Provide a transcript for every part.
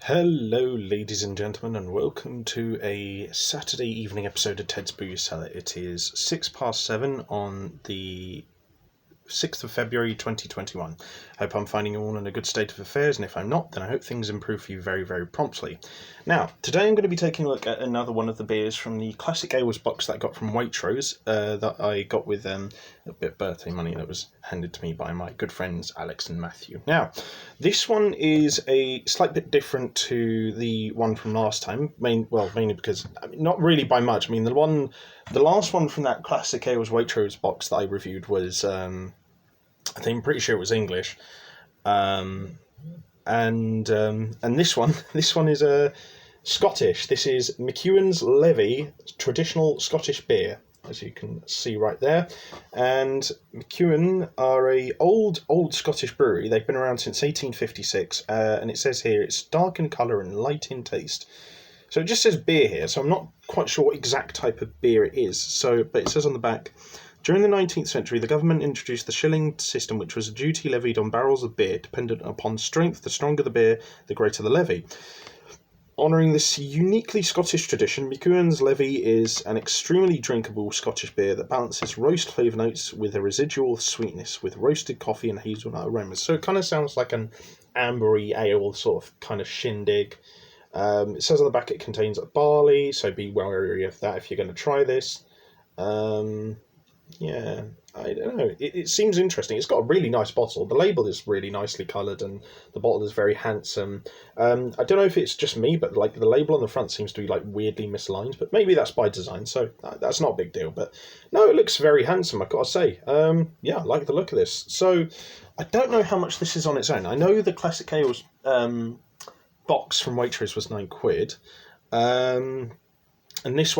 Hello, ladies and gentlemen, and welcome to a Saturday evening episode of Ted's Booyah Cellar. It is 7:06 on the 6th of February 2021. Hope I'm finding you all in a good state of affairs, and if I'm not, then I hope things improve for you very, very promptly. Now, today I'm going to be taking a look at another one of the beers from the Classic Ales box that I got from Waitrose, that I got with a bit of birthday money that was handed to me by my good friends Alex and Matthew. Now, this one is a slight bit different to the one from last time, mainly because, not really by much. I mean, the last one from that Classic Ales Waitrose box that I reviewed was, I think I'm pretty sure it was English, and this one is Scottish. This is McEwan's Levy traditional Scottish beer, as you can see right there. And McEwan are a old Scottish brewery. They've been around since 1856, and it says here it's dark in colour and light in taste. So it just says beer here, so I'm not quite sure what exact type of beer it is. But it says on the back, during the 19th century, the government introduced the shilling system, which was a duty levied on barrels of beer, dependent upon strength. The stronger the beer, the greater the levy. Honouring this uniquely Scottish tradition, McEwan's Levy is an extremely drinkable Scottish beer that balances roast flavour notes with a residual sweetness with roasted coffee and hazelnut aromas. So it kind of sounds like an ambery ale sort of kind of shindig. It says on the back it contains barley, so be wary of that if you're going to try this. Yeah, I don't know. It seems interesting. It's got a really nice bottle. The label is really nicely coloured, and the bottle is very handsome. I don't know if it's just me, but like the label on the front seems to be like weirdly misaligned. But maybe that's by design, so that's not a big deal. But no, it looks very handsome, I've got to say. Yeah, I like the look of this. So I don't know how much this is on its own. I know the Classic Ales box from Waitrose was £9. And this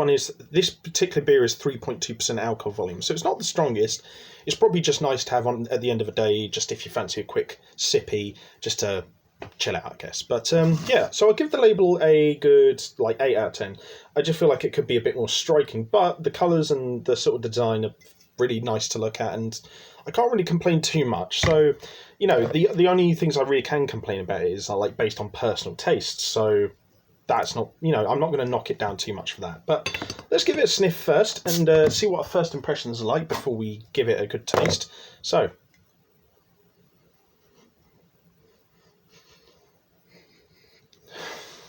particular beer is 3.2% alcohol volume, so it's not the strongest. It's probably just nice to have on at the end of a day, just if you fancy a quick sippy, just to chill out, I guess. But yeah, so I'll give the label a good 8 out of 10. I just feel like it could be a bit more striking, but the colours and the sort of design are really nice to look at, and I can't really complain too much. So, the only things I really can complain about is based on personal tastes. So that's not, I'm not going to knock it down too much for that. But let's give it a sniff first and see what our first impressions are like before we give it a good taste. So,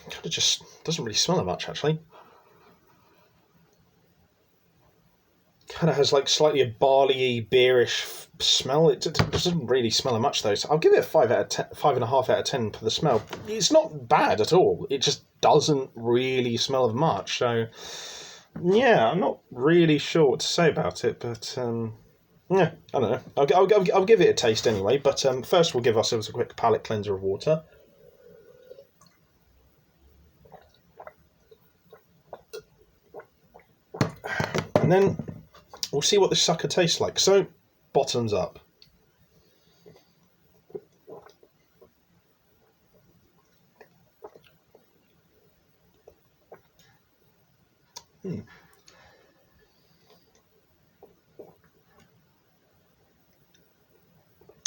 kind of just doesn't really smell of much, actually. Kind of has slightly a barley beerish smell. It doesn't really smell of much though. So I'll give it a 5.5 out of 10 for the smell. It's not bad at all. It just doesn't really smell of much. So yeah, I'm not really sure what to say about it. But yeah, I don't know. I'll give it a taste anyway. But first, we'll give ourselves a quick palate cleanser of water. And then we'll see what this sucker tastes like. So, bottoms up.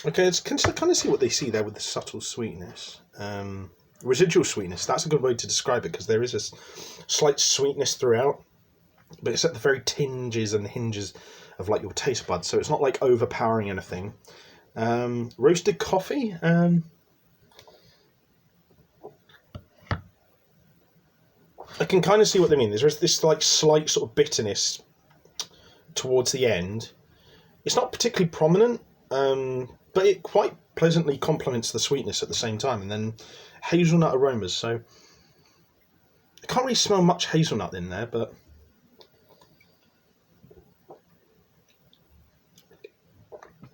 Okay, let's kind of see what they see there with the subtle sweetness. Residual sweetness, that's a good way to describe it, because there is a slight sweetness throughout, but it's at the very tinges and hinges of your taste buds, so it's not overpowering anything. Roasted coffee. I can kind of see what they mean. There's this slight sort of bitterness towards the end. It's not particularly prominent, but it quite pleasantly complements the sweetness at the same time, and then hazelnut aromas. So I can't really smell much hazelnut in there, but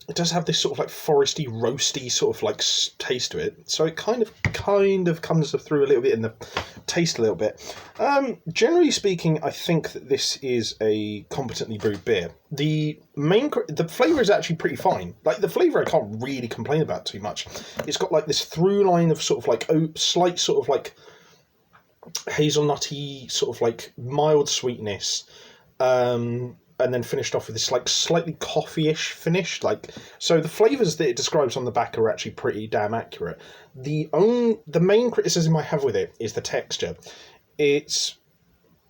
it does have this sort of foresty, roasty sort of taste to it. So it kind of comes through a little bit in the taste a little bit. Generally speaking, I think that this is a competently brewed beer. The flavour is actually pretty fine. The flavour I can't really complain about too much. It's got this through line of sort of slight sort of hazelnutty sort of mild sweetness. and then finished off with this like slightly coffee-ish finish. So the flavours that it describes on the back are actually pretty damn accurate. The main criticism I have with it is the texture. It's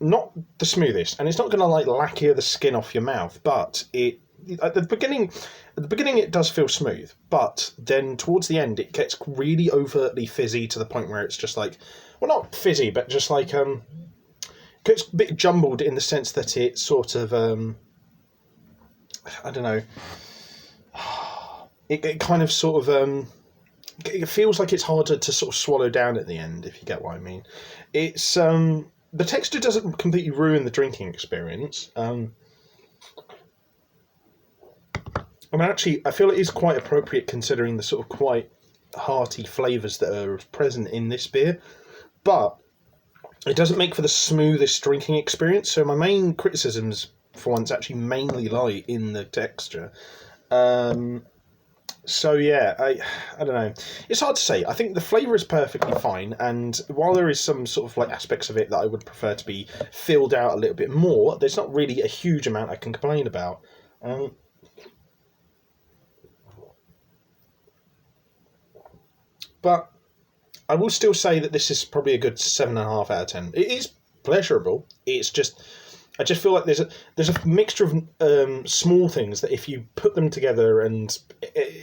not the smoothest, and it's not going to like lacquer the skin off your mouth, but at the beginning it does feel smooth, but then towards the end it gets really overtly fizzy to the point where it's just like, well, not fizzy, but just like it's a bit jumbled in the sense that it sort of I don't know, it kind of sort of it feels like it's harder to sort of swallow down at the end, if you get what I mean. It's the texture doesn't completely ruin the drinking experience. And actually, I feel it is quite appropriate considering the sort of quite hearty flavours that are present in this beer, but it doesn't make for the smoothest drinking experience. So my main criticisms, for once, actually mainly lie in the texture. So yeah, I don't know. It's hard to say. I think the flavour is perfectly fine, and while there is some sort of like aspects of it that I would prefer to be filled out a little bit more, there's not really a huge amount I can complain about. But I will still say that this is probably a good 7.5 out of 10. It is pleasurable. It's just, I just feel like there's a mixture of small things that if you put them together and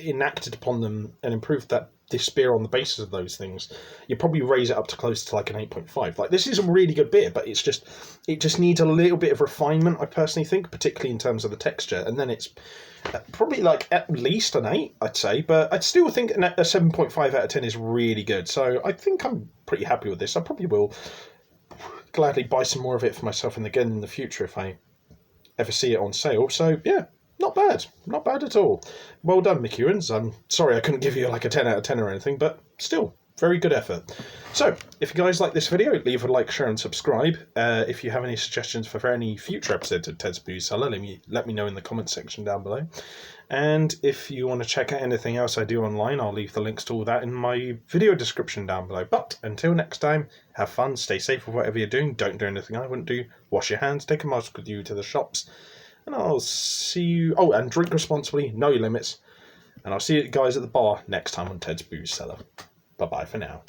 enacted upon them and improved this beer on the basis of those things, you probably raise it up to close to like an 8.5. Like, this is a really good beer, but it just needs a little bit of refinement, I personally think, particularly in terms of the texture, and then it's probably like at least an 8, I'd say, but I'd still think a 7.5 out of 10 is really good. So I think I'm pretty happy with this. I probably will gladly buy some more of it for myself and again in the future if I ever see it on sale. So yeah, not bad at all. Well done, McEwan's. I'm sorry I couldn't give you like a 10 out of 10 or anything, but still very good effort. So if you guys like this video, leave a like, share and subscribe. If you have any suggestions for any future episodes of Ted's Booze Cellar, let me know in the comments section down below. And if you want to check out anything else I do online, I'll leave the links to all that in my video description down below. But until next time, have fun, stay safe with whatever you're doing, don't do anything I wouldn't do, wash your hands, take a mask with you to the shops, and I'll see you... Oh, and drink responsibly, know your limits, and I'll see you guys at the bar next time on Ted's Booze Cellar. Bye-bye for now.